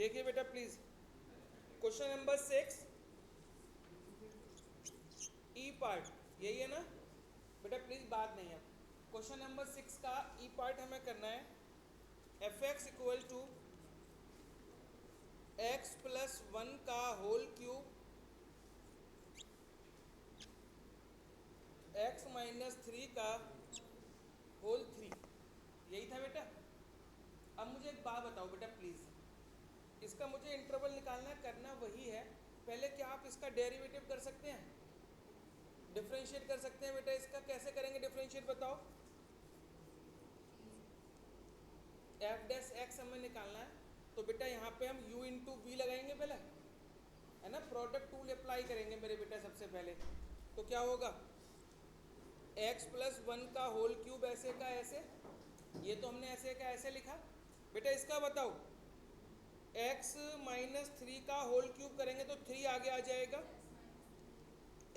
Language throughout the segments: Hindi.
देखिए बेटा please, question number 6 E part यही है ना बेटा, प्लीज बात नहीं है। क्वेश्चन नंबर 6 का ई पार्ट हमें करना है। F X equal to X plus 1 का होल क्यूब एक्स माइनस 3 का होल 3, यही था बेटा। अब मुझे एक बात बताओ बेटा प्लीज, इसका मुझे इंटरवल निकालना है, करना वही है। पहले क्या आप इसका डेरिवेटिव कर सकते हैं, डिफरेंशिएट कर सकते हैं बेटा? इसका कैसे करेंगे डिफरेंशिएट बताओ। एफ डैश एक्स हमें निकालना है, तो बेटा यहाँ पे हम u इंटू वी लगाएंगे पहले, है ना, प्रोडक्ट टूल अप्लाई करेंगे मेरे बेटा सबसे पहले। तो क्या होगा, x प्लस 1 का होल क्यूब ऐसे का ऐसे, ये तो हमने ऐसे का ऐसे लिखा। बेटा इसका बताओ, x माइनस 3 का होल क्यूब करेंगे तो 3 आगे आ जाएगा,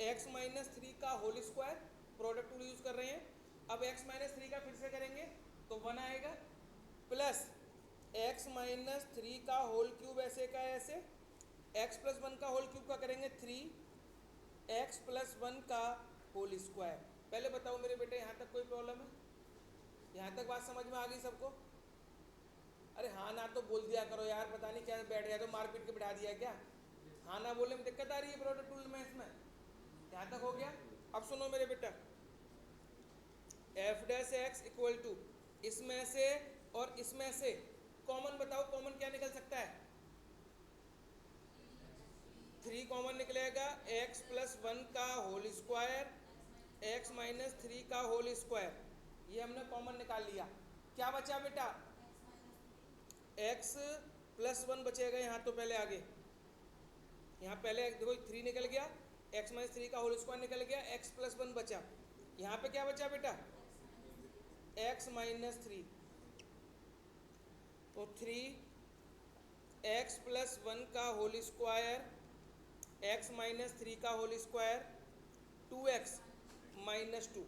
x माइनस 3 का whole square, product tool use कर रहे हैं। अब x माइनस 3 का फिर से करेंगे तो 1 आएगा, प्लस x माइनस 3 का होल क्यूब ऐसे का ऐसे, x प्लस 1 का होल क्यूब का करेंगे 3, x प्लस 1 का होल स्क्वायर। पहले बताओ मेरे बेटे, यहाँ तक कोई प्रॉब्लम है? यहाँ तक बात समझ में आ गई सबको? अरे हाँ ना तो बोल दिया करो यार, पता नहीं क्या बैठ गया तो मारपीट के बिठा दिया क्या? हाँ ना बोलने में दिक्कत आ रही है प्रोडक्ट टूल में इसमें? यहाँ तक हो गया। अब सुनो मेरे बेटा, F dash X equal to इसमें से और इसमें से कॉमन बताओ, कॉमन क्या निकल सकता है? 3 कॉमन निकलेगा, x प्लस 1 का होल स्क्वायर x माइनस 3 का होल स्क्वायर, ये हमने कॉमन निकाल लिया। क्या बचा बेटा? x प्लस 1 बचेगा यहाँ, तो पहले आगे यहाँ पहले देखो 3 निकल गया, x माइनस 3 का होल स्क्वायर निकल गया, x प्लस 1 बचा। यहाँ पे क्या बचा बेटा? x माइनस 3, तो 3 x प्लस 1 का होल स्क्वायर x माइनस 3 का होल स्क्वायर 2x माइनस 2,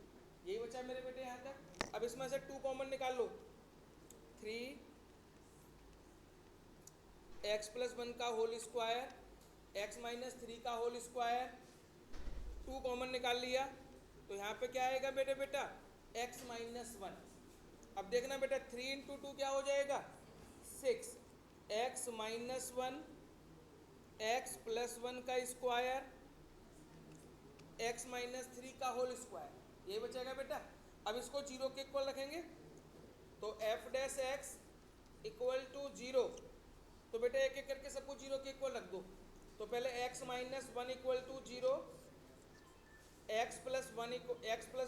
यही बचा मेरे बेटे यहाँ तक। अब इसमें से 2 कॉमन निकाल लो, 3 x प्लस 1 का होल स्क्वायर x माइनस 3 का होल स्क्वायर, 2 कॉमन निकाल लिया, तो यहाँ पे क्या आएगा मेरे बेटा? x minus 1। अब देखना बेटा 3 इंटू 2 क्या हो जाएगा? 6, x माइनस 1 x प्लस 1 का स्क्वायर x माइनस 3 का होल स्क्वायर, ये बचेगा बेटा। अब इसको जीरो के इक्वल रखेंगे, तो F dash X equal to zero, तो बेटा एक एक करके सबको जीरो के इक्वल रख दो। तो पहले x minus 1 equal to zero, X plus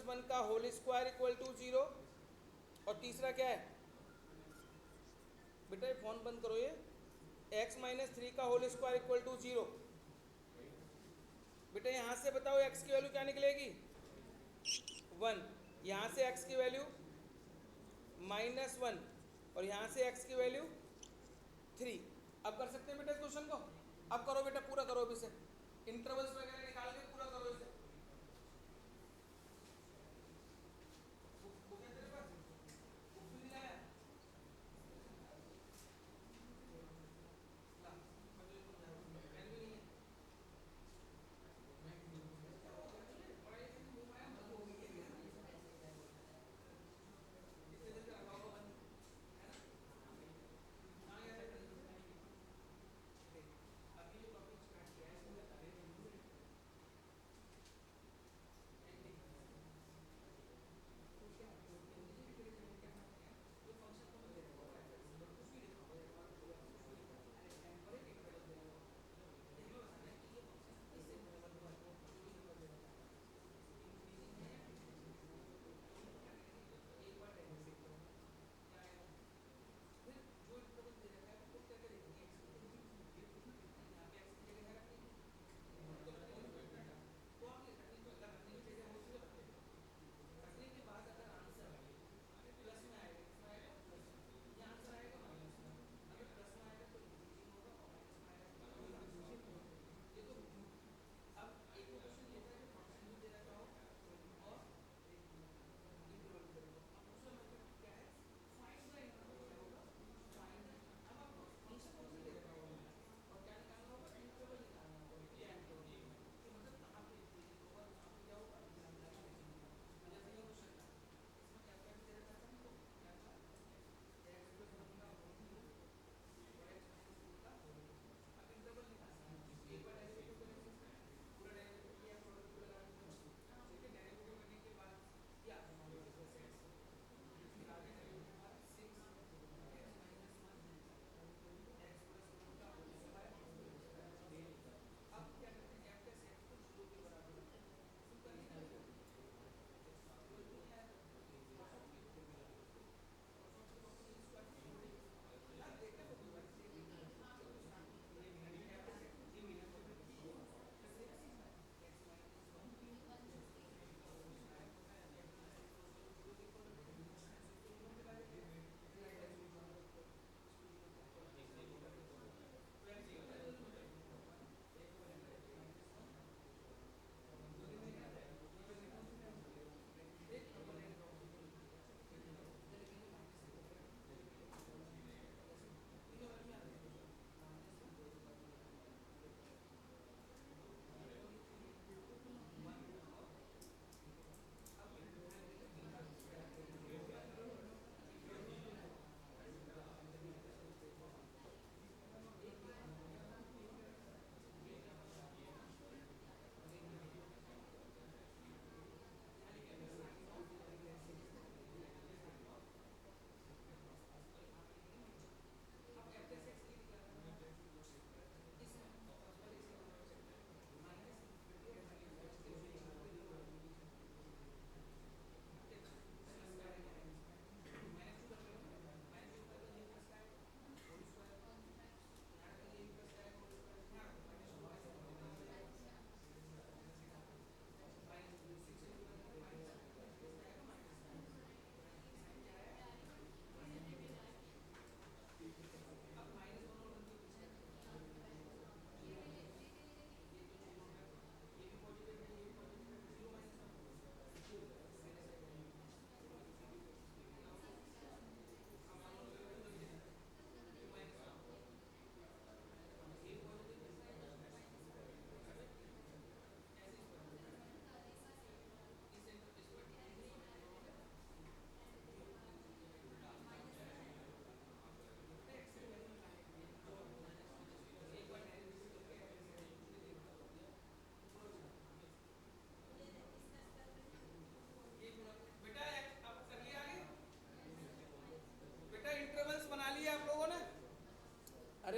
1 का whole square equal to zero, और तीसरा क्या है बेटा? ये फोन बंद करो, ये x माइनस 3 का whole square equal to zero. बेटा यहाँ से बताओ x की वैल्यू क्या निकलेगी? 1, यहाँ से x की वैल्यू -1, और यहाँ से x की वैल्यू 3। अब कर सकते हैं बेटा इस क्वेश्चन को? अब करो बेटा, पूरा करो अभी से, इंटरवल्स वगैरह निकाल के पूरा करो इसे।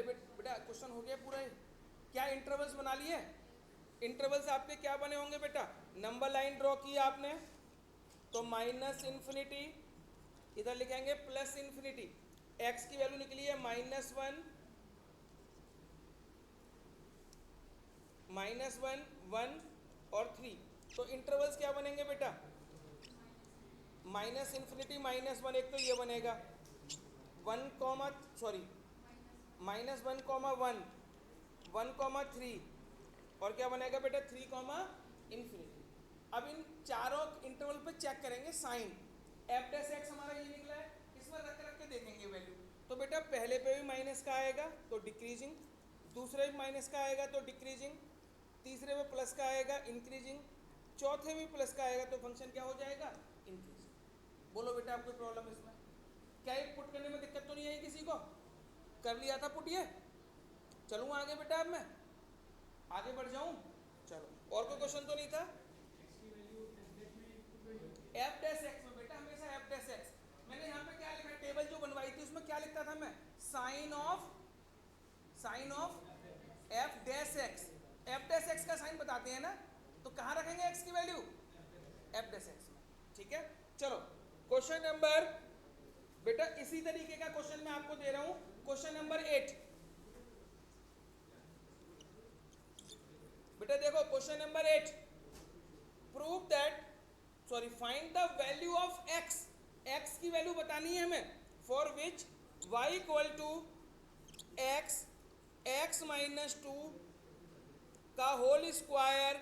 अरे बेटा क्वेश्चन हो गया पूरा ही। क्या इंटरवल्स बना लिए? इंटरवल्स आपके क्या बने होंगे बेटा? नंबर लाइन ड्रॉ की आपने तो माइनस इन्फिनिटी, इधर लिखेंगे प्लस इन्फिनिटी। एक्स की वैल्यू निकली है -1, -1, 1 और 3। तो इंटरवल्स क्या बनेंगे बेटा? माइनस इन्फिनिटी -1, एक तो ये बनेगा 1, सॉरी -1, 1, 3 और क्या बनेगा बेटा 3, इन्फिनिटी। अब इन चारों इंटरवल पे चेक करेंगे साइन। एफ डैश एक्स हमारा ये निकला है, इसमें रख के देखेंगे वैल्यू। तो बेटा पहले पे भी माइनस का आएगा तो डिक्रीजिंग, दूसरे भी माइनस का आएगा तो डिक्रीजिंग, तीसरे में प्लस का आएगा इंक्रीजिंग, चौथे में प्लस का आएगा तो फंक्शन क्या हो जाएगा? इंक्रीजिंग। बोलो बेटा आप कोई प्रॉब्लम इसमें? क्या ये पुट करने में दिक्कत तो नहीं आई किसी को? कर लिया था पुट ये? चलूँ आगे बेटा, अब मैं आगे बढ़ जाऊं? चलो, और कोई क्वेश्चन तो नहीं था? एफ डैश एक्स में बेटा हमेशा एफ डैश एक्स, मैंने यहाँ पे क्या लिखा, टेबल जो बनवाई थी उसमें क्या लिखता था मैं? Sign of F dash X. F dash X का साइन बताते हैं ना, तो कहाँ रखेंगे एक्स की वैल्यू? एफ डैश एक्स में। ठीक है, चलो क्वेश्चन नंबर, बेटा इसी तरीके का क्वेश्चन मैं आपको दे रहा हूं, क्वेश्चन नंबर 8। बेटा देखो question number 8, prove that, sorry find the value of X. X की वैल्यू बतानी है हमें, for which Y equal to X -2 का whole square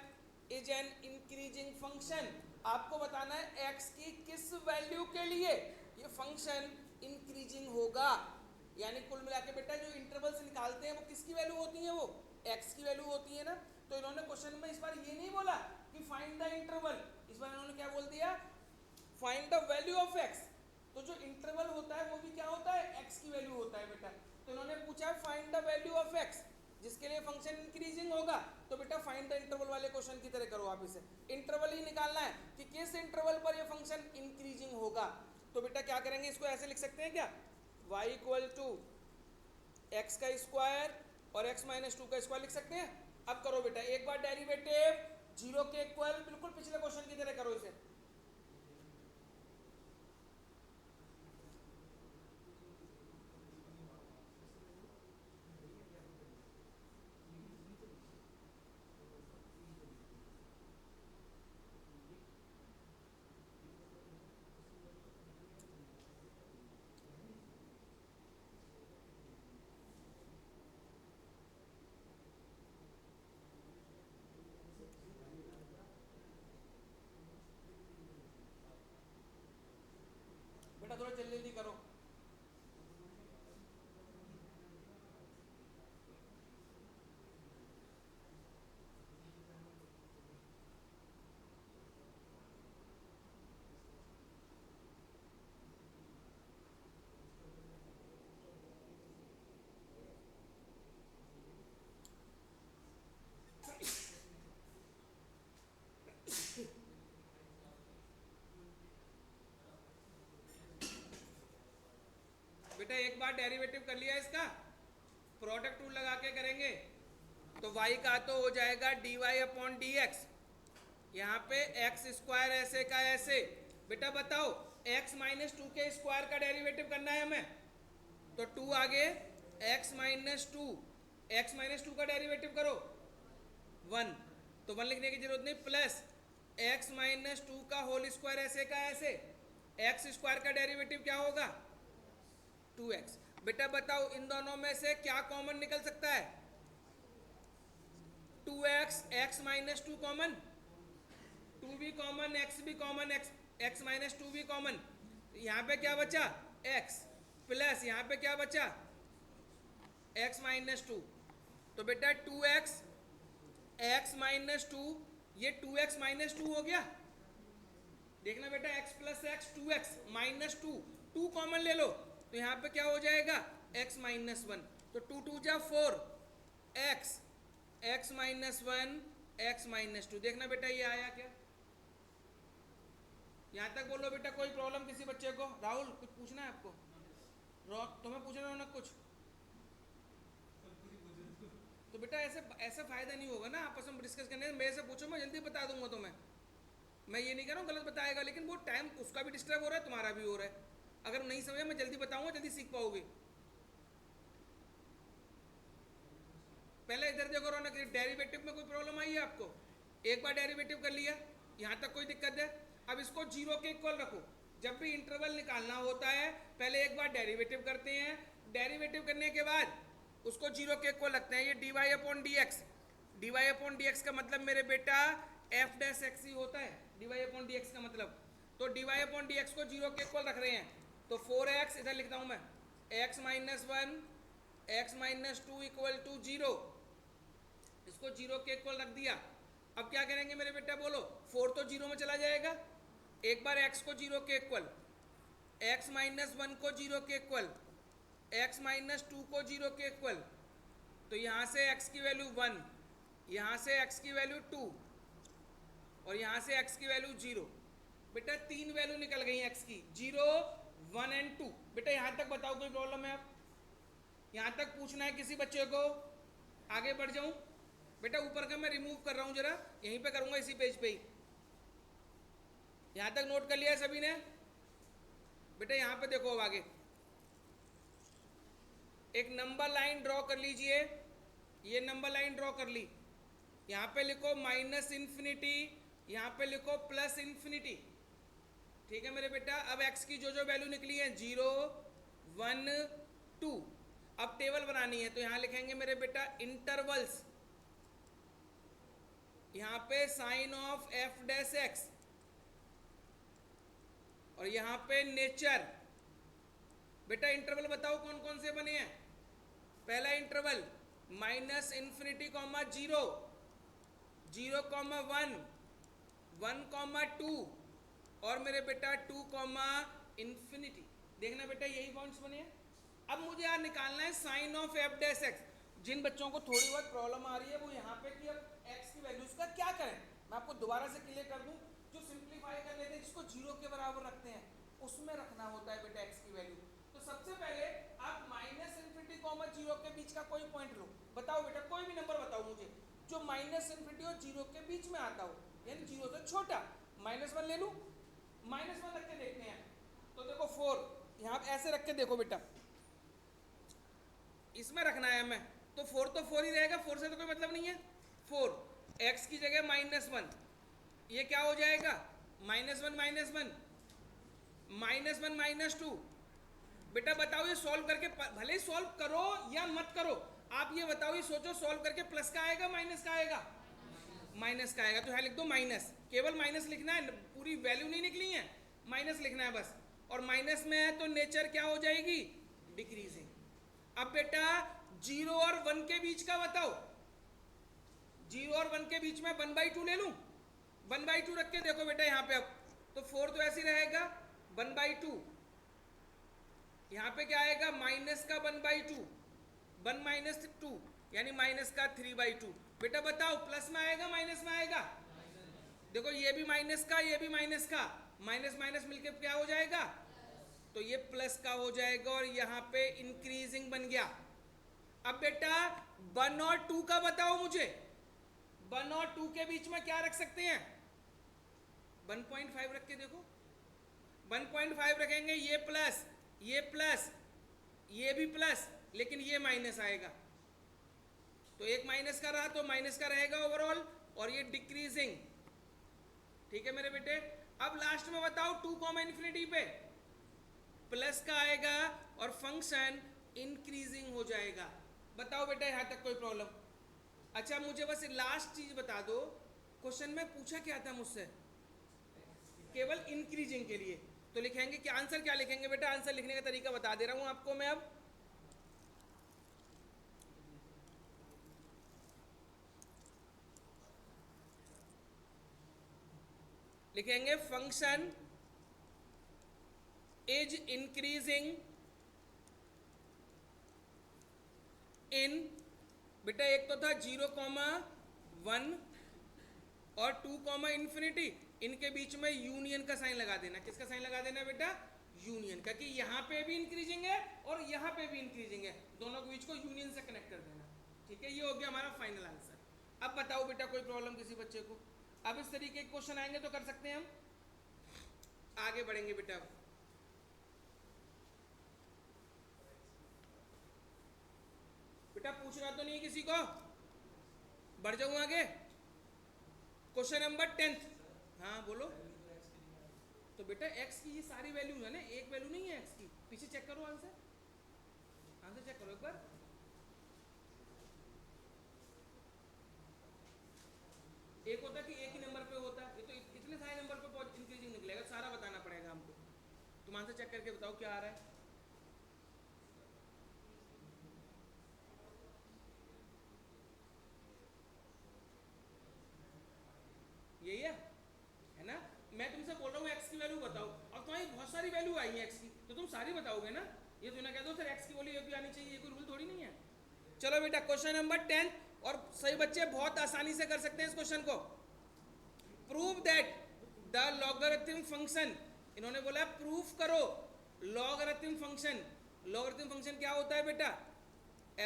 is an increasing function. आपको बताना है एक्स की किस वैल्यू के लिए ये फंक्शन इंक्रीजिंग होगा। यानी कुल मिला के बेटा जो इंटरवल्स निकालते हैं वो किसकी वैल्यू होती है? वो एक्स की वैल्यू होती है ना। तो इन्होंने क्वेश्चन में इस बार ये नहीं बोला कि फाइंड द इंटरवल, इस बार इन्होंने क्या बोल दिया? Find the value of x. तो जो इंटरवल होता है वो भी क्या होता है? एक्स की वैल्यू होता है बेटा। तो इन्होंने पूछा find the value of x, जिसके लिए फंक्शन इंक्रीजिंग होगा। तो बेटा फाइंड द इंटरवल वाले क्वेश्चन की तरह करो आप इसे, इंटरवल ही निकालना है कि किस इंटरवल पर ये फंक्शन इंक्रीजिंग होगा। तो बेटा क्या करेंगे, इसको ऐसे लिख सकते हैं क्या? y इक्वल टू एक्स का स्क्वायर और x -2 का स्क्वायर लिख सकते हैं। अब करो बेटा एक बार डेरिवेटिव 0 के इक्वल, बिल्कुल पिछले क्वेश्चन की तरह करो इसे। बेटा थोड़ा जल्दी जल्दी करो। बेटा एक बार डेरिवेटिव कर लिया इसका, प्रोडक्ट रूल लगा के करेंगे तो y का तो हो जाएगा dy अपॉन डी एक्स, यहाँ पे एक्स स्क्वायर ऐसे का ऐसे। बेटा बताओ x -2 के स्क्वायर का डेरिवेटिव करना है हमें, तो 2 आगे x -2 का डेरिवेटिव करो 1, तो 1 लिखने की जरूरत नहीं, प्लस x -2 का होल स्क्वायर ऐसे का ऐसे। एक्स स्क्वायर का डेरिवेटिव क्या होगा? 2x। बेटा बताओ इन दोनों में से क्या कॉमन निकल सकता है? 2x, x -2 कॉमन, 2 भी कॉमन, x भी कॉमन, x -2 भी कॉमन। यहाँ पे क्या बचा? x प्लस यहाँ पे क्या बचा? x -2। तो बेटा 2x x -2, ये 2x -2 हो गया। देखना बेटा x plus x 2x -2, 2 common ले लो तो यहाँ पे क्या हो जाएगा? x -1। तो 2 2 जा 4, x -1 x -2। देखना बेटा ये आया क्या? यहाँ तक बोलो बेटा। कोई प्रॉब्लम किसी बच्चे को? राहुल कुछ पूछना है आपको? तुम्हें पूछना है ना कुछ? तो बेटा ऐसे ऐसा फायदा नहीं होगा ना आपस में डिस्कस करने, मेरे से पूछो मैं जल्दी बता दूंगा तुम्हें। मैं ये नहीं कह रहा हूँ गलत बताएगा, लेकिन वो टाइम उसका भी डिस्टर्ब हो रहा है, तुम्हारा भी हो रहा है। अगर नहीं समझे मैं जल्दी बताऊंगा, जल्दी सीख पाओगे। पहले इधर देखो रौनक, डेरिवेटिव में कोई प्रॉब्लम आई है आपको? एक बार डेरिवेटिव कर लिया, यहाँ तक कोई दिक्कत है? अब इसको जीरो के इक्वल रखो। जब भी इंटरवल निकालना होता है पहले एक बार डेरिवेटिव करते हैं, डेरिवेटिव करने के बाद उसको जीरो के इक्वल रखते हैं। ये D Y upon D X, D Y upon D X का मतलब मेरे बेटा एफ डैश एक्स ही होता है, D Y upon D X का मतलब। तो D Y upon D X को जीरो के इक्वल रख रहे हैं, तो 4x इधर लिखता हूँ मैं, x minus 1 x minus 2 equal to zero, इसको जीरो के इक्वल रख दिया। अब क्या करेंगे मेरे बेटा बोलो? 4 तो जीरो में चला जाएगा, एक बार x को जीरो के इक्वल, x माइनस 1 को जीरो के इक्वल, x माइनस 2 को जीरो के इक्वल, तो यहाँ से x की वैल्यू 1, यहाँ से x की वैल्यू 2 और यहाँ से x की वैल्यू 0। बेटा 3 वैल्यू निकल गई x की, 0 1 एंड 2। बेटा यहाँ तक बताओ कोई प्रॉब्लम है? आप यहाँ तक पूछना है किसी बच्चे को? आगे बढ़ जाऊं? बेटा ऊपर का मैं रिमूव कर रहा हूं, जरा यहीं पे करूंगा, इसी पेज पे ही। यहाँ तक नोट कर लिया है सभी ने? बेटा यहाँ पे देखो, अब आगे एक नंबर लाइन ड्रॉ कर लीजिए, ये नंबर लाइन ड्रॉ कर ली, यहाँ पे लिखो माइनस इन्फिनिटी, यहाँ पे लिखो प्लस इन्फिनिटी। ठीक है मेरे बेटा? अब x की जो जो वैल्यू निकली है 0 1 2, अब टेबल बनानी है, तो यहाँ लिखेंगे मेरे बेटा इंटरवल्स, यहाँ पे sign of F dash X, और यहाँ पे नेचर। बेटा इंटरवल बताओ कौन कौन से बने हैं? पहला interval minus infinity comma 0, 0 comma 1, 1 comma 2 और मेरे बेटा 2 कॉमा इन्फिनिटी। देखना बेटा यही पॉइंट्स बने हैं। अब मुझे यार निकालना है sine of F dash X. जिन बच्चों को थोड़ी बहुत प्रॉब्लम आ रही है वो यहाँ पे कि अब एक्स की वैल्यूज का क्या करें, मैं आपको दोबारा से क्लियर कर दूं। जो सिंप्लीफाई कर लेते हैं, जिसको जीरो के बराबर रखते हैं, उसमें रखना होता है बेटा एक्स की वैल्यू। तो सबसे पहले आप माइनस इन्फिनिटी कॉमा 0 के बीच का कोई पॉइंट लो। बताओ बेटा, कोई भी नंबर बताओ मुझे जो माइनस इन्फिनिटी और 0 के बीच में आता हो, यानी 0 से छोटा। -1 ले लूं, -1 रख के देखते हैं। तो देखो 4, यहाँ ऐसे रख के देखो बेटा, इसमें रखना है हमें, तो 4 तो 4 ही रहेगा, 4 से तो कोई मतलब नहीं है। 4 x की जगह -1, ये क्या हो जाएगा? -1 -2। बेटा बताओ ये सॉल्व करके, भले ही सॉल्व करो या मत करो, आप ये बताओ, ये सोचो सॉल्व करके प्लस का आएगा माइनस का आएगा? माइनस का आएगा, तो यहाँ लिख दो माइनस, केवल माइनस लिखना है, पूरी वैल्यू नहीं निकली है, माइनस लिखना है बस। और माइनस में है तो नेचर क्या हो जाएगी? डिक्रीजिंग। अब बेटा 0 और 1 के बीच का बताओ, 0 और 1 के बीच में 1/2 ले लूं, 1/2 रख के देखो बेटा यहाँ पे। अब तो 4 तो ऐसे रहेगा, 1/2, यहाँ पे क्या आएगा? माइनस का 1/2, 1 माइनस 2 यानी माइनस का 3/2। बेटा बताओ प्लस में आएगा माइनस में आएगा? देखो ये भी माइनस का, ये भी माइनस का, माइनस माइनस मिलके क्या हो जाएगा? तो ये प्लस का हो जाएगा और यहाँ पे इंक्रीजिंग बन गया। अब बेटा 1 और 2 का बताओ मुझे, 1 और 2 के बीच में क्या रख सकते हैं? 1.5 रख के देखो, 1.5 रखेंगे, ये प्लस, ये प्लस, ये भी प्लस, लेकिन ये माइनस आएगा। तो एक माइनस का रहा तो माइनस का रहेगा ओवरऑल, और ये डिक्रीजिंग। ठीक है मेरे बेटे? अब लास्ट में बताओ 2 कॉमा इन्फिनिटी पे प्लस का आएगा और फंक्शन इंक्रीजिंग हो जाएगा। बताओ बेटा यहाँ तक कोई प्रॉब्लम? अच्छा मुझे बस लास्ट चीज बता दो, क्वेश्चन में पूछा क्या था मुझसे? केवल इंक्रीजिंग के लिए। तो लिखेंगे कि आंसर क्या लिखेंगे बेटा? आंसर लिखने का तरीका बता दे रहा हूं आपको मैं। अब लिखेंगे फंक्शन इज इंक्रीजिंग इन, बेटा एक तो था 0,1 और 2, इन्फिनिटी, इनके बीच में यूनियन का साइन लगा देना। किसका साइन लगा देना बेटा? यूनियन का, कि यहाँ पे भी इंक्रीजिंग है और यहाँ पे भी इंक्रीजिंग है, दोनों के बीच को यूनियन से कनेक्ट कर देना। ठीक है। है, ये हो गया हमारा फाइनल आंसर। अब बताओ बेटा कोई प्रॉब्लम किसी बच्चे को? अब इस तरीके के क्वेश्चन आएंगे तो कर सकते हैं हम। आगे बढ़ेंगे बेटा। बेटा पूछना तो नहीं किसी को? बढ़ जाऊं आगे। Question number 10। हाँ बोलो। तो बेटा x की ये सारी वैल्यू है ना, एक वैल्यू नहीं है x की। पीछे चेक करो आंसर, आंसर चेक करो एक बार। एक होता कि एक ही नंबर पे होता, ये तो इतने सारे नंबर पे इंक्रीजिंग निकलेगा, सारा बताना पड़ेगा हमको। तुम आंसर चेक करके बताओ क्या आ रहा है। यही है ना? मैं तुमसे बोल रहा हूँ x की वैल्यू बताओ, और तुम्हारी बहुत सारी वैल्यू आई है x की, तो तुम सारी बताओगे ना। ये तो ना कह दो सर x की वैल्यू एक भी आनी चाहिए, ये कोई रूल थोड़ी नहीं है। चलो बेटा क्वेश्चन नंबर 10, और सही बच्चे बहुत आसानी से कर सकते हैं इस क्वेश्चन को। Prove that the logarithm function, इन्होंने बोला प्रूफ करो लॉगरिथम फंक्शन। लॉगरिथम फंक्शन क्या होता है बेटा?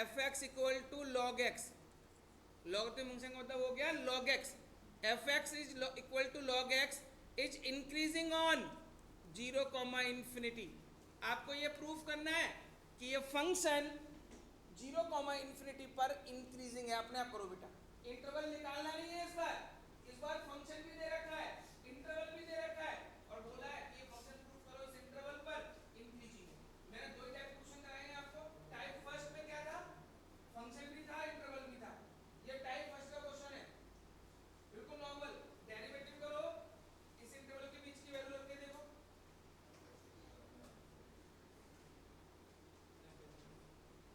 f(x) equal to log X. Logarithm function का मतलब हो गया log X. f(x) is equal to log X is increasing on 0, infinity. आपको ये प्रूफ करना है कि ये फंक्शन 0, पर इंक्रीजिंग है। अपने आप करो बेटा, इंटरवल निकालना नहीं है इस बार फंक्शन भी दे रखा है, इंटरवल भी दे रखा है, और बोला है कि ये फंक्शन प्रूफ करो इस इंटरवल पर इंक्रीजिंग है। मैंने दो टाइप क्वेश्चन कराए हैं आपको। टाइप फर्स्ट में क्या था? फंक्शन भी था, इंटरवल भी था। ये टाइप फर्स्ट का क्वेश्चन है, बिल्कुल नॉर्मल। डेरिवेटिव करो, इस इंटरवल के बीच की वैल्यू रख के देखो।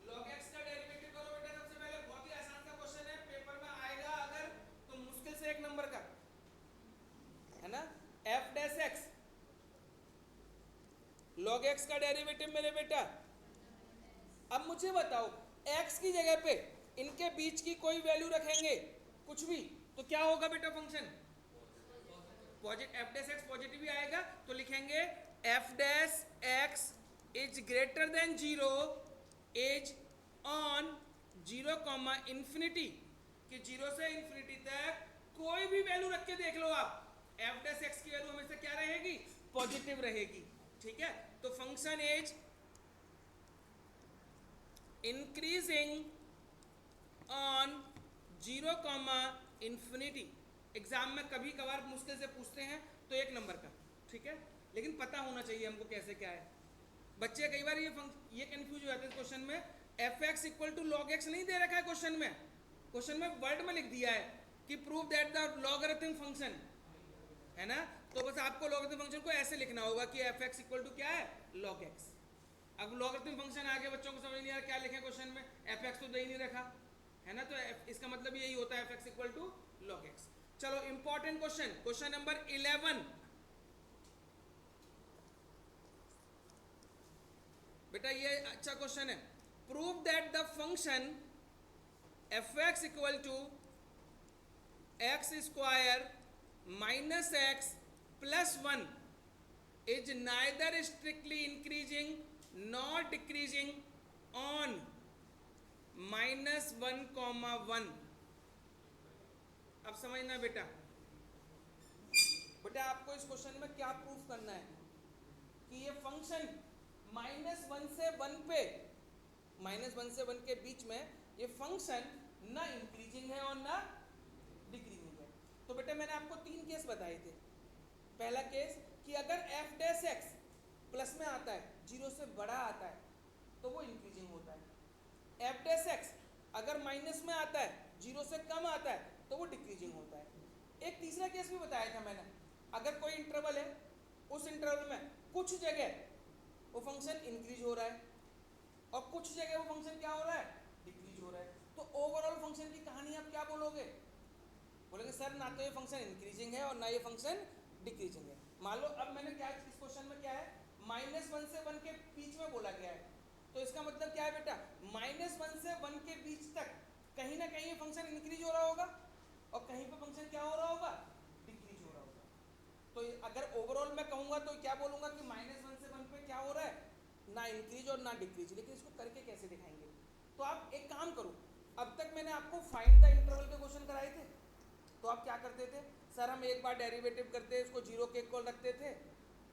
log x का डेरिवेटिव करो बेटा सबसे पहले, बहुत ही आसान सा क्वेश्चन है, पेपर में आएगा अगर तो मुश्किल से 1 नंबर का है ना। f(x) log x का डेरिवेटिव मेरे बेटा। अब मुझे बताओ x की जगह पे इनके बीच की कोई वैल्यू रखेंगे कुछ भी, तो क्या होगा बेटा फंक्शन? f(x) पॉजिटिव ही आएगा, तो लिखेंगे f(x) is greater than 0 is on 0, infinity, कि 0 से इन्फिनिटी तक कोई भी वैल्यू रख के देख लो आप, f(x) की वैल्यू हमेशा क्या रहेगी? पॉजिटिव रहेगी। ठीक है, तो function is increasing on 0, infinity. Exam में कभी कभार मुश्किल से पूछते हैं तो 1 नंबर का, ठीक है, लेकिन पता होना चाहिए हमको कैसे क्या है। बच्चे कई बार ये कंफ्यूज हो जाते हैं क्वेश्चन में। f(x) equal to log x नहीं दे रखा है क्वेश्चन में, क्वेश्चन में वर्ड में लिख दिया है कि prove that the logarithm function, है ना। तो बस आपको लॉगरिथम फंक्शन को ऐसे लिखना होगा कि f(x) इक्वल टू क्या है? log x। अब लॉगरिथम फंक्शन आगे बच्चों को समझ नहीं आ रहा क्या लिखें क्वेश्चन में, f(x) तो दे ही नहीं रखा है ना, तो इसका मतलब यही होता है f(x) equal to log x। चलो इंपॉर्टेंट क्वेश्चन, क्वेश्चन नंबर 11 बेटा, ये अच्छा क्वेश्चन है। Prove that the function f(x) equal to x square minus x plus 1 is neither strictly increasing not decreasing on -1, अब समझना बेटा। बेटा आपको इस क्वेश्चन में क्या प्रूफ करना है कि ये फंक्शन -1 से 1 पे, -1 से 1 के बीच में ये फंक्शन ना इंक्रीजिंग है और ना डिक्रीजिंग है। तो बेटा मैंने आपको 3 केस बताए थे। पहला केस कि अगर f(x) प्लस में आता है, 0 से बड़ा आता है, तो वो इंक्रीजिंग होता है। f(x) अगर माइनस में आता है, 0 से कम आता है, तो वो डिक्रीजिंग होता है। एक तीसरा केस भी बताया था मैंने, अगर कोई इंटरवल है, उस इंटरवल में कुछ जगह वो फंक्शन इंक्रीज हो रहा है और कुछ जगह वो फंक्शन क्या हो रहा है? डिक्रीज हो रहा है। तो ओवरऑल फंक्शन की कहानी आप क्या बोलोगे? बोलेंगे सर ना तो ये फंक्शन इंक्रीजिंग है और ना ये फंक्शन डिक्रीजिंग है। मान लो अब मैंने क्या इस क्वेश्चन में क्या है, -1 से 1 के बीच में बोला गया है, तो इसका मतलब क्या है बेटा? -1 से 1 के बीच तक कहीं ना कहीं ये फंक्शन इंक्रीज हो रहा होगा और कहीं पे फंक्शन क्या हो रहा होगा? डिक्रीज हो रहा होगा। तो अगर ओवरऑल मैं कहूंगा तो क्या बोलूंगा कि -1 से 1 पे क्या हो रहा है? ना इंक्रीज और ना डिक्रीज। लेकिन इसको करके कैसे दिखाएंगे? तो आप एक काम करो, अब तक मैंने मैंने आपको फाइंड द इंटरवल के क्वेश्चन कराए थे, तो आप क्या करते थे, सर हम एक बार डेरिवेटिव करते, इसको जीरो के इक्वल रखते थे,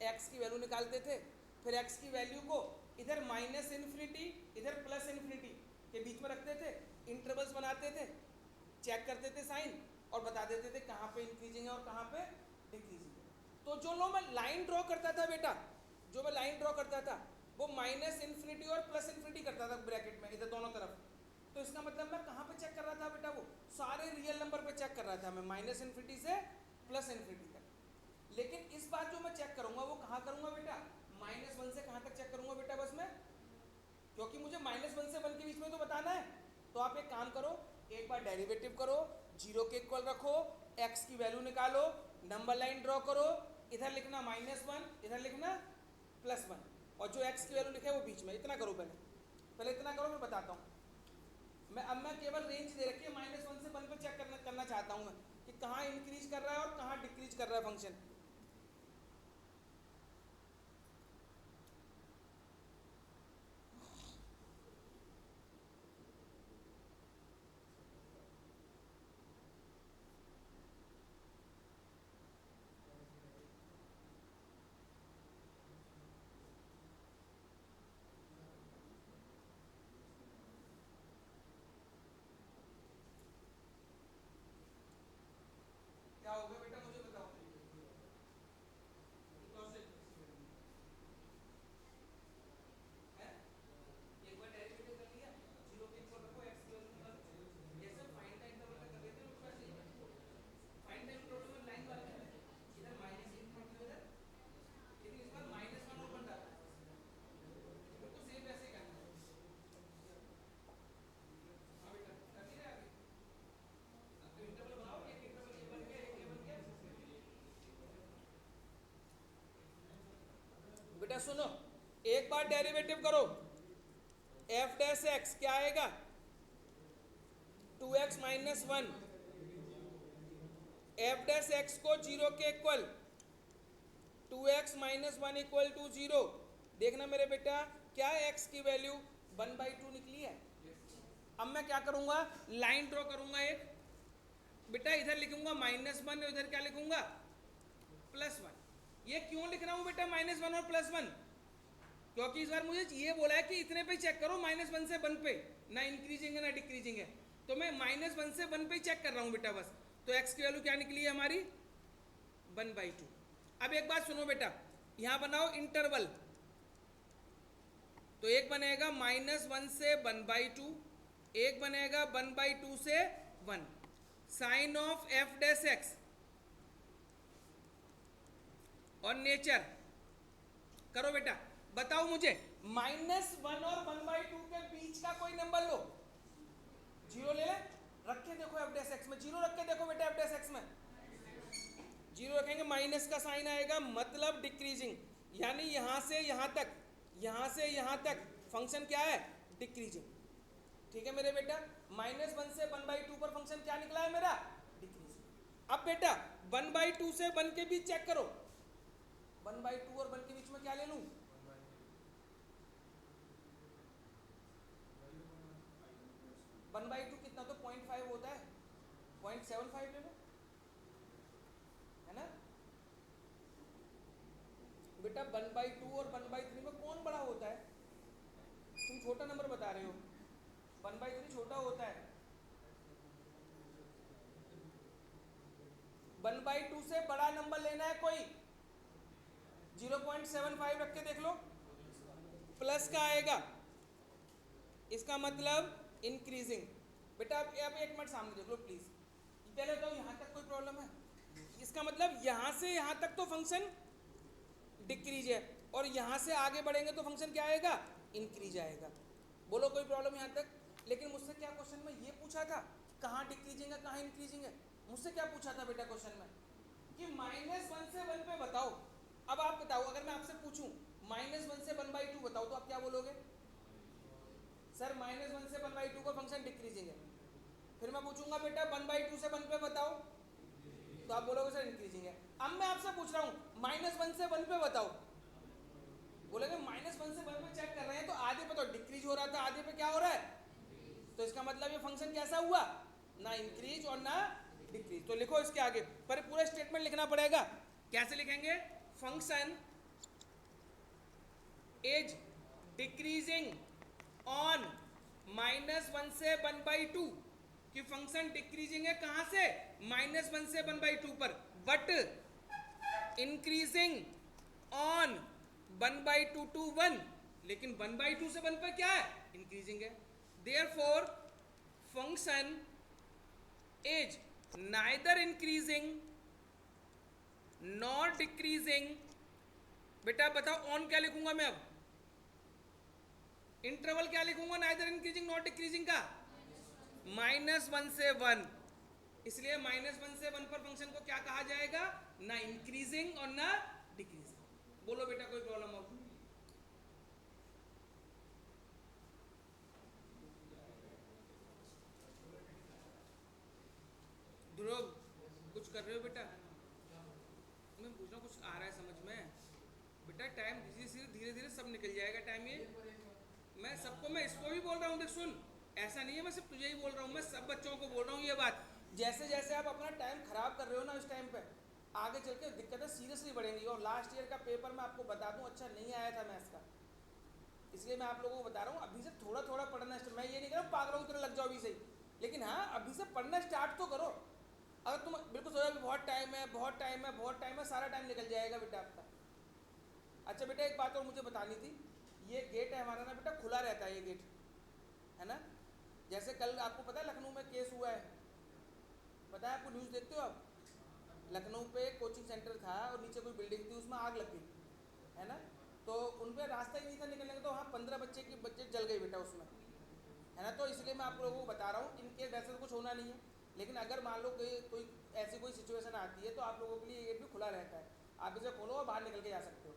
एक्स की वैल्यू निकालते थे, फिर एक्स की वैल्यू को इधर माइनस इन्फिनिटी इधर प्लस इन्फिनिटी के बीच में रखते थे, इंटरवल्स बनाते थे, चेक करते थे साइन और बता देते थे कहाँ पे इंक्रीजिंग है और कहाँ पे डिक्रीजिंग है। तो जो लो मैं लाइन ड्रॉ करता था बेटा, जो मैं लाइन ड्रॉ करता था वो माइनस इन्फिनिटी और प्लस इन्फिनिटी करता था ब्रैकेट में इधर दोनों तरफ। तो इसका मतलब मैं कहाँ पे चेक कर रहा था बेटा, वो सारे रियल नंबर पे चेक कर रहा था मैं, माइनस इन्फिनिटी से प्लस इन्फिनिटी तक। लेकिन इस बार जो मैं चेक करूंगा वो कहाँ करूंगा बेटा, माइनस वन से कहाँ तक चेक करूंगा बेटा बस मैं, क्योंकि मुझे माइनस वन से वन के बीच में तो बताना है। तो आप एक काम करो, एक बार डेरिवेटिव करो, जीरो के इक्वल रखो, एक्स की वैल्यू निकालो, नंबर लाइन ड्रॉ करो, इधर लिखना माइनस वन इधर लिखना प्लस वन, और जो एक्स की वैल्यू लिखा है वो बीच में। इतना करो पहले इतना करो, मैं बताता हूँ। मैं केवल रेंज दे रखी है, माइनस वन से वन पे चेक करना चाहता हूँ मैं कि कहाँ इंक्रीज कर रहा है और कहाँ डिक्रीज कर रहा है फंक्शन। क्या होगा बेटा मुझे बताओ, एक बार डेरिवेटिव कर लिया, जीरो के इक्वल रखो, एक्स की वैल्यू निकालो, जैसे फाइंड द इंटरवल का कर लेते हैं उसका सही। फाइंड द इंटरवल में लाइन वाला है, इधर माइनस इन्फिनिटी उधर, लेकिन इस बार माइनस वन और बन रहा है, बिल्कुल सेम वैसे ही करना है। हाँ बेटा कर दिया आगे, तो इंटरवल बनाओ, एक इंटरवल ये बन गया, एक ये बन गया। बेटा सुनो, एक बार डेरिवेटिव करो, एफ डैश एक्स क्या आएगा, 2x minus one, F dash X को जीरो के equal 2x minus one equal to zero. देखना मेरे बेटा क्या x की वैल्यू 1/2 निकली है। अब मैं क्या करूंगा, लाइन ड्रॉ करूंगा एक, बेटा इधर लिखूंगा माइनस वन और इधर क्या लिखूंगा प्लस वन। ये क्यों लिख रहा हूं बेटा माइनस वन और प्लस वन, क्योंकि इस बार मुझे ये बोला है कि इतने पे चेक करो, माइनस वन से वन पे, ना इंक्रीजिंग है ना डिक्रीजिंग है, तो मैं माइनस वन से वन पे चेक कर रहा हूँ बेटा बस। तो एक्स की वैल्यू क्या निकली है हमारी 1/2। अब एक बात सुनो बेटा, यहां बनाओ इंटरवल, तो एक बनेगा माइनस वन से 1/2, एक बनेगा 1/2 से 1, sign of F dash X और नेचर करो बेटा। बताओ मुझे माइनस वन और 1/2 के बीच का कोई नंबर लो, जीरो ले ले, रख के देखो एफ डैश एक्स में, जीरो रख के देखो बेटा एफ डैश एक्स में, जीरो रखेंगे माइनस का साइन आएगा, मतलब डिक्रीजिंग, यानी यहां से यहां तक, यहां से यहां तक फंक्शन क्या है डिक्रीजिंग। ठीक है मेरे बेटा, माइनस वन से 1/2 पर फंक्शन क्या निकला है मेरा डिक्रीजिंग। अब बेटा 1/2 से 1 के बीच चेक करो, 1/2 और 1 के बीच में क्या ले लूं, 1/2 कितना तो 0.5 होता है, 0.75 ले लो, है ना बेटा। 1/2 और 1/3 में कौन बड़ा होता है, तुम छोटा नंबर बता रहे हो, 1/3 छोटा होता है, 1/2 से बड़ा नंबर लेना है कोई, 0.75 रख के देख लो, प्लस का आएगा, इसका मतलब इंक्रीजिंग। बेटा अब एक मिनट सामने देख लो प्लीज, पहले बताओ यहां तक कोई प्रॉब्लम है, इसका मतलब यहां से यहां तक तो फंक्शन डिक्रीज है, और यहां से आगे बढ़ेंगे तो फंक्शन क्या आएगा इंक्रीज आएगा। बोलो कोई प्रॉब्लम यहां तक। लेकिन मुझसे क्या क्वेश्चन में ये पूछा था कहाँ डिक्रीजिंग है कहाँ इंक्रीजिंग है, मुझसे क्या पूछा था बेटा क्वेश्चन में कि माइनस वन से वन पे बताओ। अब आप बताओ, अगर मैं आपसे पूछूं माइनस वन से 1/2 बताओ तो आप क्या बोलोगे, सर माइनस वन से 1/2 का फंक्शन डिक्रीजिंग है। फिर मैं पूछूंगा बेटा 1/2 से 1 पे बताओ, तो आप बोलोगे सर इंक्रीजिंग है। अब मैं आपसे पूछ रहा हूं माइनस वन से 1 पे बताओ, बोलेंगे माइनस वन से 1 पे चेक कर रहे हैं तो आधे पे तो डिक्रीज हो रहा था, आधे पे क्या हो रहा है, तो इसका मतलब ये फंक्शन कैसा हुआ, ना इंक्रीज और ना डिक्रीज। तो लिखो इसके आगे, पर पूरा स्टेटमेंट लिखना पड़ेगा। कैसे लिखेंगे, फंक्शन इज डिक्रीजिंग ऑन -1 से 1/2, कि फंक्शन डिक्रीजिंग है कहां से, -1 से 1/2 पर, बट इंक्रीजिंग ऑन 1/2 to 1, लेकिन 1/2 से 1 पर क्या है, इंक्रीजिंग है। Therefore function is neither increasing nor decreasing. बेटा बताओ ऑन क्या लिखूंगा मैं, अब इंटरवल क्या लिखूंगा नाइदर इंक्रीजिंग नॉट डिक्रीजिंग का, -1 से 1, इसलिए -1 से 1 पर फंक्शन को क्या कहा जाएगा, ना इंक्रीजिंग और ना डिक्रीजिंग। बोलो बेटा कोई प्रॉब्लम हो, ध्रुव कुछ कर रहे हो बेटा, मैं पूछ रहा हूँ कुछ आ रहा है समझ में बेटा, टाइम धीरे धीरे सब निकल जाएगा टाइम। ये मैं सबको, मैं इसको भी बोल रहा हूँ, देख सुन, ऐसा नहीं है मैं सिर्फ तुझे ही बोल रहा हूँ, मैं सब बच्चों को बोल रहा हूँ ये बात। जैसे जैसे आप अपना टाइम खराब कर रहे हो ना इस टाइम पे, आगे चल के दिक्कतें सीरियसली बढ़ेंगी। और लास्ट ईयर का पेपर मैं आपको बता दूं अच्छा नहीं आया था मैथ्स का, इसलिए मैं आप लोगों को बता रहा हूँ अभी से थोड़ा थोड़ा पढ़ना। मैं ये नहीं कह रहा हूँ पागलों की तरह लग जाओ अभी से ही, लेकिन हाँ अभी से पढ़ना स्टार्ट तो करो। अगर तुम बिल्कुल सोचो कि बहुत टाइम है बहुत टाइम है बहुत टाइम है, सारा टाइम निकल जाएगा बेटा आपका। अच्छा बेटा एक बात और मुझे बतानी थी, ये गेट है हमारा ना बेटा, खुला रहता है ये गेट, है ना। जैसे कल आपको पता है लखनऊ में केस हुआ है, पता है आपको, न्यूज़ देखते हो आप, लखनऊ पे कोचिंग सेंटर था और नीचे कोई बिल्डिंग थी, उसमें आग लग गई, है ना। तो उन पर रास्ता ही नहीं था निकलने का, तो वहाँ 15 बच्चे जल गए बेटा उसमें, है ना। तो इसलिए मैं आप लोगों को बता रहा हूँ, इनके वैसे तो कुछ होना नहीं है, लेकिन अगर मान लो कोई ऐसी कोई सिचुएशन आती है तो आप लोगों के लिए ये भी खुला रहता है, आप इसे खोलो और बाहर निकल के जा सकते हो,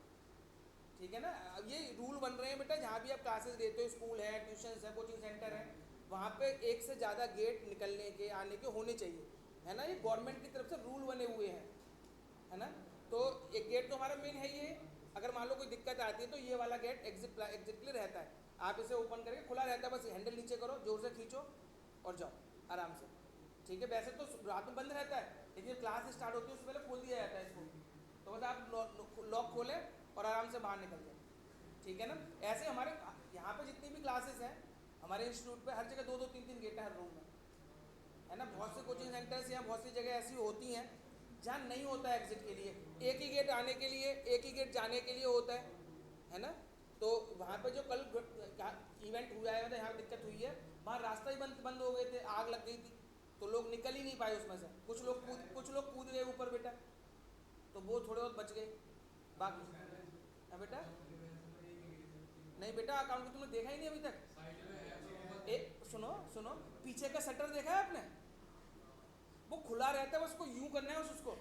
ठीक है ना। अब ये रूल बन रहे हैं बेटा, जहाँ भी आप क्लासेस देते हो, स्कूल है, ट्यूशन है, कोचिंग सेंटर है, वहाँ पे एक से ज़्यादा गेट निकलने के आने के होने चाहिए, है ना। ये गवर्नमेंट की तरफ से रूल बने हुए हैं, है ना। तो एक गेट तो हमारा मेन है ये, अगर मान लो कोई दिक्कत आती है तो ये वाला गेट एग्जिटली रहता है, आप इसे ओपन करके खुला रहता है, बस हैंडल नीचे करो, जोर से खींचो और जाओ आराम से, ठीक है। वैसे तो रात में बंद रहता है, लेकिन क्लास स्टार्ट होती है उससे पहले खोल दिया जाता है इसको, तो बस आप लॉक खोलें और आराम से बाहर निकल जाए, ठीक है ना। ऐसे हमारे यहाँ पे जितनी भी क्लासेस हैं हमारे इंस्टीट्यूट पे, हर जगह 2-2 3-3 गेट है हर रूम में, है ना। बहुत से कोचिंग सेंटर्स या बहुत सी जगह ऐसी होती हैं जहाँ नहीं होता है एग्जिट के लिए, एक ही गेट आने के लिए एक ही गेट जाने के लिए होता है ना। तो वहाँ पे जो कल इवेंट हुआ है, मतलब यहाँ दिक्कत हुई है, वहाँ रास्ता ही बंद हो गए थे, आग लग गई थी, तो लोग निकल ही नहीं पाए उसमें से, कुछ लोग कूद गए ऊपर बेटा, तो वो थोड़े बहुत बच गए, बाकी है बेटा। नहीं बेटा अकाउंट तुमने देखा ही नहीं अभी तक। सुनो सुनो, पीछे का शटर देखा है आपने, वो खुला रहता है, बस उसको यूं करना है उसको,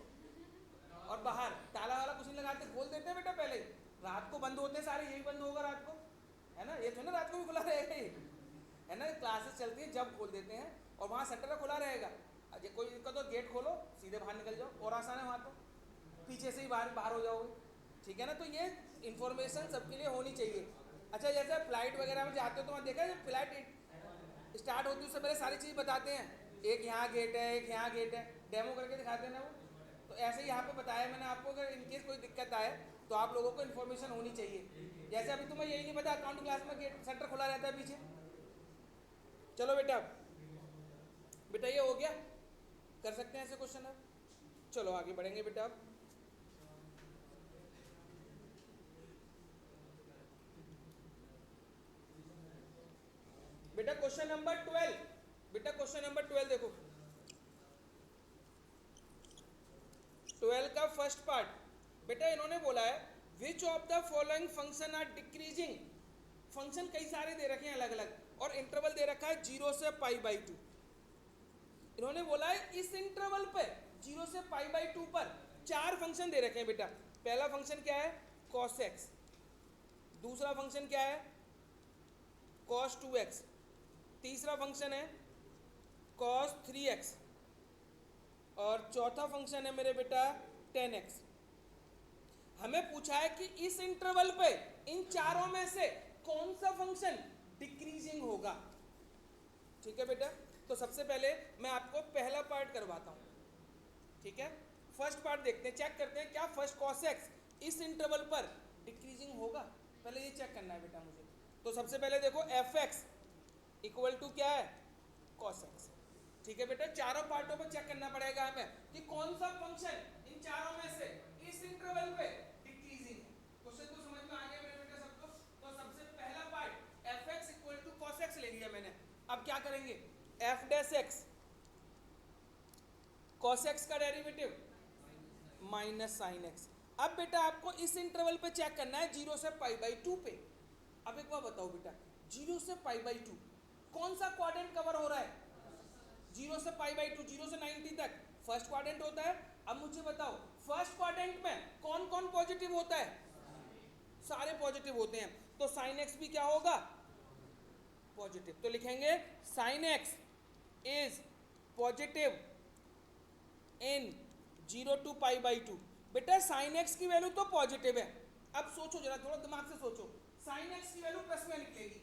और बाहर ताला वाला कुछ नहीं लगाते, खोल देते हैं बेटा पहले ही, रात को बंद होते हैं सारे, यही बंद होगा रात को, है ना। ये तो ना रात को भी खुला रहेगा, है ना, क्लासेस चलती है जब खोल देते हैं, और वहाँ शटर खुला रहेगा, अजय कोई दिक्कत हो गेट खोलो सीधे बाहर निकल जाओ, और आसान है वहाँ तो, पीछे से ही बाहर हो जाओगे, ठीक है ना। तो ये इन्फॉर्मेशन सबके लिए होनी चाहिए। अच्छा जैसे फ्लाइट वगैरह में जाते हो तो वहाँ देखा है, जब फ्लाइट स्टार्ट होती है उससे पहले सारी चीज़ बताते हैं, एक यहाँ गेट है एक यहाँ गेट है, डेमो करके दिखाते हैं ना वो। तो ऐसे ही यहाँ पे बताया मैंने आपको, अगर इनकेस कोई दिक्कत आए तो आप लोगों को इन्फॉर्मेशन होनी चाहिए। जैसे अभी तुम्हें यही नहीं पता अकाउंट क्लास में गेट सेंटर खुला रहता है पीछे। चलो बेटा, बेटा ये हो गया, कर सकते हैं ऐसे क्वेश्चन अब। चलो आगे बढ़ेंगे बेटा अब। बेटा क्वेश्चन नंबर 12, बेटा क्वेश्चन नंबर 12 देखो, 12 का फर्स्ट पार्ट। बेटा इन्होंने बोला है which of the following function are decreasing. Function कई सारे दे रखे हैं अलग अलग, और इंटरवल दे रखा है 0 से π/2। इन्होंने बोला है इस इंटरवल पे 0 से π/2 पर 4 फंक्शन दे रखे हैं बेटा। पहला फंक्शन क्या है, cos x, दूसरा फंक्शन क्या है, cos 2x, तीसरा फंक्शन है cos 3x, और चौथा फंक्शन है मेरे बेटा tan x। हमें पूछा है कि इस इंटरवल पे इन चारों में से कौन सा फंक्शन डिक्रीजिंग होगा। ठीक है बेटा। तो सबसे पहले मैं आपको पहला पार्ट करवाता हूँ, ठीक है। फर्स्ट पार्ट देखते हैं, चेक करते हैं क्या फर्स्ट कॉस एक्स इस इंटरवल पर डिक्रीजिंग होगा, पहले ये चेक करना है बेटा मुझे। तो सबसे पहले देखो एफ एक्स इक्वल टू क्या है, कॉस एक्स, ठीक है बेटा। चारों पार्टों पर चेक करना पड़ेगा हमें कि कौन सा फंक्शन इन चारों में से इस इंटरवल पे डिक्रीजिंग है। क्वेश्चन तो समझ में आ गया मेरे बेटा सबको। तो सबसे पहला part F X equal to cos X ले लिया मैंने। अब क्या करेंगे, F dash X cos X का डेरिवेटिव माइनस साइन एक्स। अब बेटा आपको इस इंटरवल पे चेक करना है 0 से π/2 पे। अब एक बार बताओ बेटा, 0 से π/2 कौन सा क्वाड्रेंट कवर हो रहा है, 0 से π/2, 0 से 90 तक फर्स्ट क्वाड्रेंट होता है। अब मुझे बताओ फर्स्ट क्वाड्रेंट में कौन कौन पॉजिटिव होता है, सारे पॉजिटिव होते हैं। तो साइन एक्स भी क्या होगा, पॉजिटिव। तो लिखेंगे sine x is positive in 0 to π/2। बेटा साइन एक्स की वैल्यू तो पॉजिटिव है। अब सोचो जरा, थोड़ा दिमाग से सोचो, साइन एक्स की वैल्यू प्लस में निकलेगी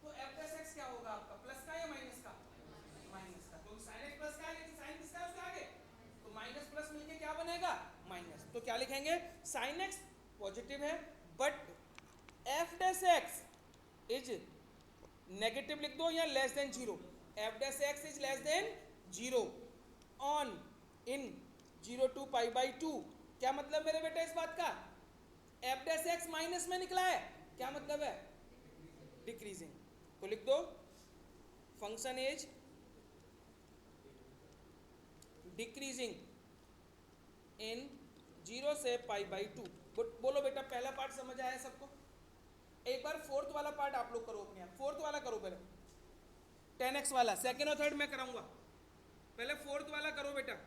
तो एफ प्लस एक्स क्या होगा आपका, प्लस का या माइनस का, माइनस का। तो साइन एक्स प्लस का है लेकिन साइन किसका है उसके आगे, तो माइनस प्लस मिलके क्या बनेगा, माइनस। तो क्या लिखेंगे, साइन एक्स पॉजिटिव है but F dash x is negative लिख दो या less than 0। F dash x is less than 0 on in 0 to π/2। क्या मतलब मेरे बेटे इस बात का, एफ डैश एक्स माइनस में निकला है, क्या मतलब है, डिक्रीजिंग। तो लिख दो फंक्शन इज डिक्रीजिंग इन 0 से π/2। बोलो बेटा पहला पार्ट समझ आया सबको। एक बार फोर्थ वाला पार्ट आप लोग करो अपने आप, फोर्थ वाला करो पहले, 10x वाला सेकेंड और थर्ड मैं कराऊंगा, पहले फोर्थ वाला करो बेटा।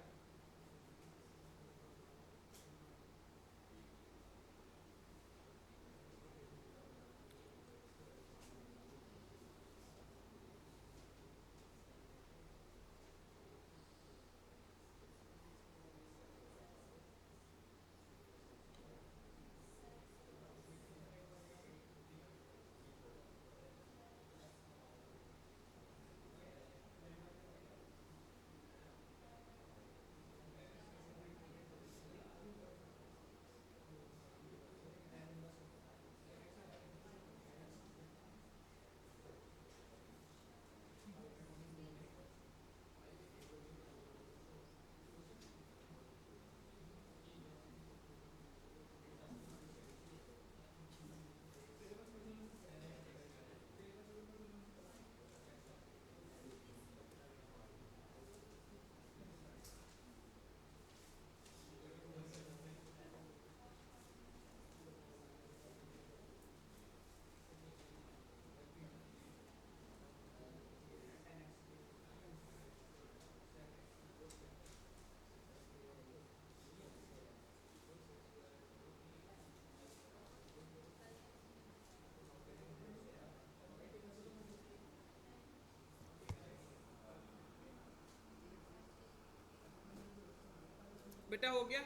बेटा हो गया।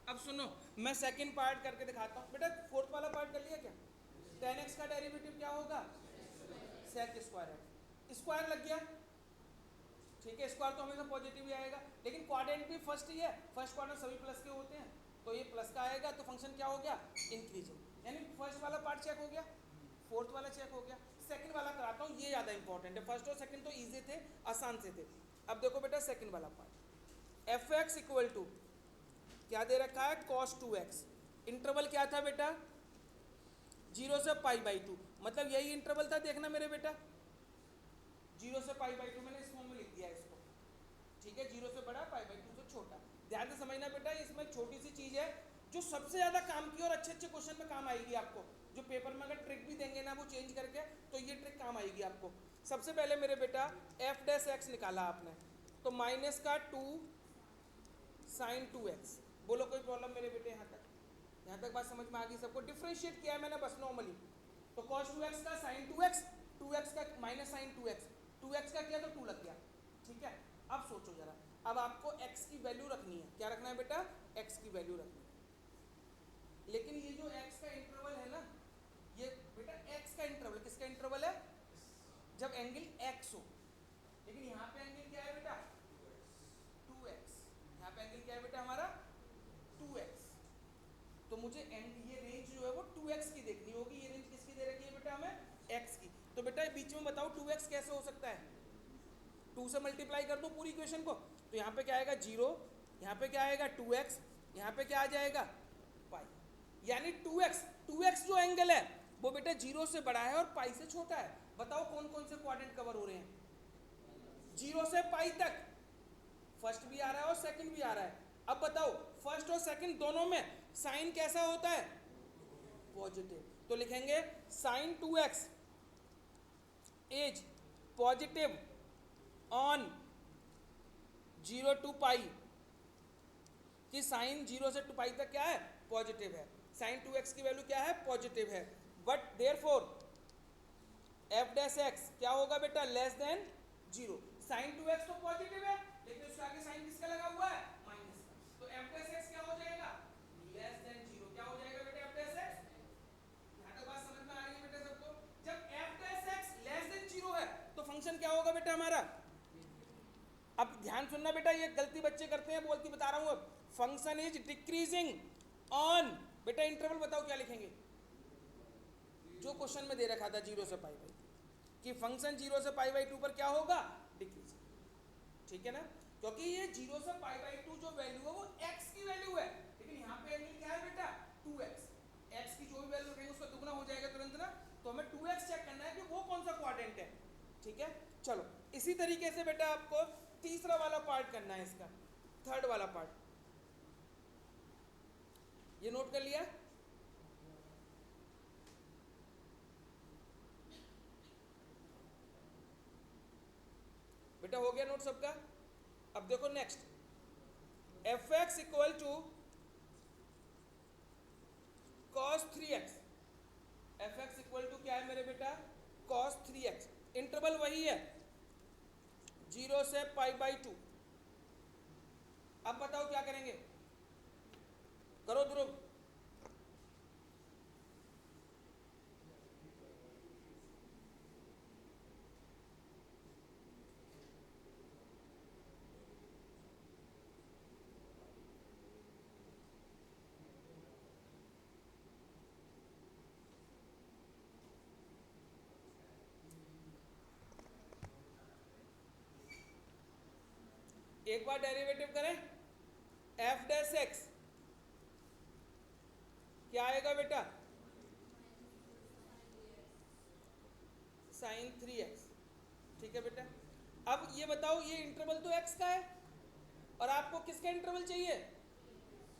अब सुनो मैं सेकंड पार्ट करके दिखाता हूँ। बेटा फोर्थ वाला पार्ट कर लिया क्या, 10x का डेरिवेटिव क्या होगा, सेक स्क्वायर है, स्क्वायर लग गया, ठीक है। स्क्वायर तो हमेशा पॉजिटिव ही आएगा, लेकिन क्वाड्रेंट भी फर्स्ट ही है, फर्स्ट क्वाड्रेंट सभी प्लस के होते हैं, तो ये प्लस का आएगा तो फंक्शन क्या हो गया, इंक्रीजिंग। यानी फर्स्ट वाला पार्ट चेक हो गया, फोर्थ वाला चेक हो गया। सेकंड वाला कराता हूँ, ये ज़्यादा इंपॉर्टेंट है, फर्स्ट और सेकंड तो ईजी थे, आसान से थे। अब देखो बेटा सेकंड वाला part, F X equal to क्या दे रखा है, cos 2x। इंटरवल क्या था बेटा, 0 से π/2, मतलब यही इंटरवल था, देखना मेरे बेटा 0 से π/2, मैंने इस फॉर्म में लिख दिया है इसको, ठीक है। 0 से बड़ा, π/2 से छोटा। ध्यान से समझना बेटा, इसमें छोटी सी चीज़ है जो सबसे ज़्यादा काम की और अच्छे अच्छे क्वेश्चन में काम आएगी आपको, जो पेपर में अगर ट्रिक भी देंगे ना वो चेंज करके, तो ये ट्रिक काम आएगी आपको। सबसे पहले मेरे बेटा एफ डैश एक्स निकाला आपने, तो माइनस का 2 sin 2x। बोलो कोई प्रॉब्लम मेरे बेटे, यहाँ तक बात समझ में आ गई सबको। डिफ्रेंशिएट किया है मैंने बस नॉर्मली, तो cos 2x का sin 2x, 2x का माइनस sin 2x, 2x का किया तो 2 लग गया, ठीक है। अब सोचो जरा, अब आपको x की वैल्यू रखनी है, क्या रखना है बेटा, x की वैल्यू रखनी है। लेकिन ये जो x का इंटरवल है ना, ये बेटा x का इंटरवल किसका इंटरवल है, जब एंगल x हो, लेकिन यहाँ पे एंगल क्या है बेटा 2x, यहाँ पे एंगल क्या है बेटा हमारा 2x, तो मुझे ये रेंज जो है वो 2x की देखनी होगी। ये रेंज किसकी दे रखी है बेटा हमें x की। तो बेटा बीच में बताओ 2x कैसे हो सकता है, 2 से मल्टीप्लाई कर दो पूरी इक्वेशन को, तो यहाँ पे क्या आएगा 0, यहाँ पे क्या आएगा 2x, यहाँ पे क्या आ जाएगा पाई, यानी 2x जो एंगल है वो बेटा 0 से बड़ा है और पाई से छोटा है। बताओ कौन कौन से क्वाड्रेंट कवर हो रहे हैं, 0 से पाई तक, फर्स्ट भी आ रहा है और सेकंड भी आ रहा है। अब बताओ फर्स्ट और सेकंड दोनों में साइन कैसा होता है पॉजिटिव, तो लिखेंगे sine 2x is positive on 0 to pi, कि साइन 0 से 2 पाई तक क्या है पॉजिटिव है, साइन 2x की वैल्यू क्या है पॉजिटिव है। But therefore f dash x क्या होगा बेटा लेस देन 0, साइन 2x तो पॉजिटिव है लेकिन उसके आगे साइन किसका लगा हुआ है माइनस का, तो f डैश x क्या हो जाएगा लेस देन 0, क्या हो जाएगा बेटा f डैश x। यहाँ तक बात समझ में आ रही है बेटा सबको, जब f dash x less than 0 है तो फंक्शन क्या होगा बेटा हमारा। अब ध्यान सुनना बेटा, ये गलती बच्चे करते हैं, बोलती बता रहा हूं, अब फंक्शन इज डिक्रीजिंग ऑन, बेटा इंटरवल बताओ क्या लिखेंगे, जो क्वेश्चन में दे रखा था 0 से पाई बाई, कि फंक्शन 0 से पाई बाई 2 पर क्या होगा डिक्रीजिंग, ठीक है ना, क्योंकि ये 0 से पाई बाई 2 जो वैल्यू है वो x की वैल्यू है, लेकिन यहाँ पे एंगल क्या है बेटा 2x, x की जो भी वैल्यू रखेंगे उसका दुगना हो जाएगा तुरंत ना, तो हमें 2x चेक करना है कि वो कौन सा क्वाड्रेंट है, ठीक है। चलो इसी तरीके से बेटा आपको तीसरा वाला पार्ट करना है, इसका थर्ड वाला पार्ट, ये नोट कर लिया, बेटा हो गया नोट सबका। अब देखो next, F X equal to cos 3x, F X equal to क्या है मेरे बेटा कॉस 3x, इंटरवल वही है 0 से पाई बाई 2। अब बताओ क्या करेंगे, करो ध्रुव। एक बार डेरिवेटिव करें, एफ डैश एक्स क्या आएगा बेटा साइन 3x, ठीक है बेटा। अब ये बताओ ये इंटरवल तो x का है और आपको किसका इंटरवल चाहिए,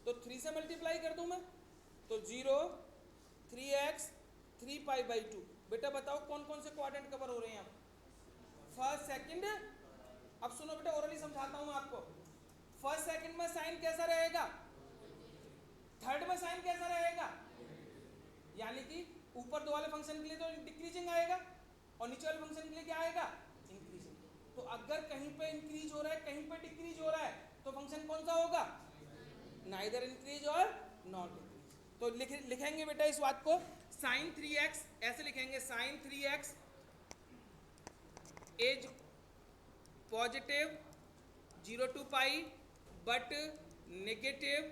तो 3 से मल्टीप्लाई कर दूं मैं, तो 0 3x 3 पाई बाई 2। बेटा बताओ कौन कौन से क्वाड्रेंट कवर हो रहे हैं, फर्स्ट सेकंड। अब सुनो बेटा ओरली समझाता हूं मैं आपको, फर्स्ट सेकंड में साइन कैसा रहेगा, थर्ड में साइन कैसा रहेगा, यानी कि ऊपर दो वाले फंक्शन के लिए तो डिक्रीजिंग आएगा और नीचे वाले फंक्शन के लिए क्या आएगा इंक्रीजिंग। तो अगर कहीं पे इंक्रीज हो रहा है कहीं पे डिक्रीज हो रहा है तो फंक्शन कौन सा होगा, नाइदर इंक्रीज और नॉट इंक्रीज। तो लिखेंगे बेटा इस बात को साइन 3x ऐसे लिखेंगे, sine 3x is positive 0 to pi but negative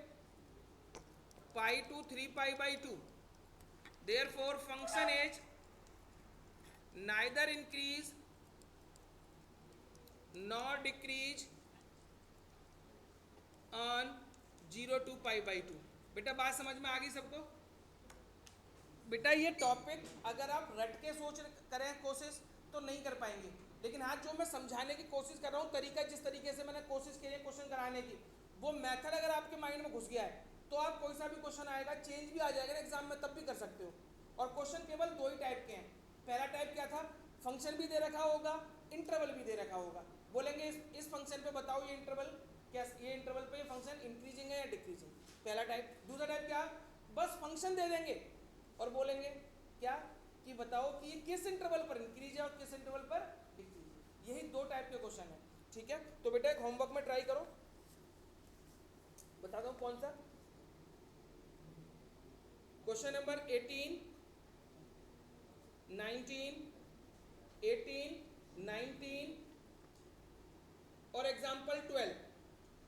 pi to 3 pi by 2, therefore function is neither increase nor decrease on 0 to pi by 2। बेटा बात समझ में आ गई सबको। बेटा ये टॉपिक अगर आप रट के सोच करें कोशिश तो नहीं कर पाएंगे, लेकिन हाँ जो मैं समझाने की कोशिश कर रहा हूँ, तरीका जिस तरीके से मैंने कोशिश की है क्वेश्चन कराने की, वो मेथड अगर आपके माइंड में घुस गया है तो आप कोई सा भी क्वेश्चन आएगा चेंज भी आ जाएगा ना एग्जाम में तब भी कर सकते हो। और क्वेश्चन केवल दो ही टाइप के हैं, पहला टाइप क्या था, फंक्शन भी दे रखा होगा इंटरवल भी दे रखा होगा, बोलेंगे इस फंक्शन पे बताओ ये इंटरवल क्या, ये इंटरवल पे ये फंक्शन इंक्रीजिंग है या डिक्रीजिंग, पहला टाइप। दूसरा टाइप क्या, बस फंक्शन दे देंगे और बोलेंगे क्या कि बताओ कि ये किस इंटरवल पर इंक्रीज है और किस इंटरवल पर डिक्रीज है। यही दो टाइप के क्वेश्चन है, ठीक है। तो बेटा एक होमवर्क में ट्राई करो, बता दो कौन सा, क्वेश्चन नंबर 18, 19, 18, 19 और एग्जाम्पल 12।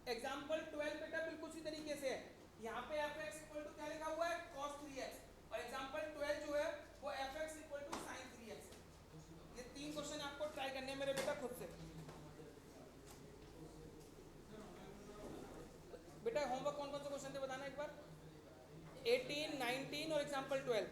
एग्जाम्पल 12 बेटा बिल्कुल उसी तरीके से है, यहाँ पे एफ एक्स इक्वल टू क्या लिखा हुआ है, cos 3x, और एग्जाम्पल 12 जो है वो F X equal to sin 3x है। ये 3 क्वेश्चन आपको ट्राई करने हैं मेरे बेटा खुद से। बेटा होमवर्क कौन कौन से क्वेश्चन थे बताना एक बार, 18, 19 और एग्जाम्पल 12।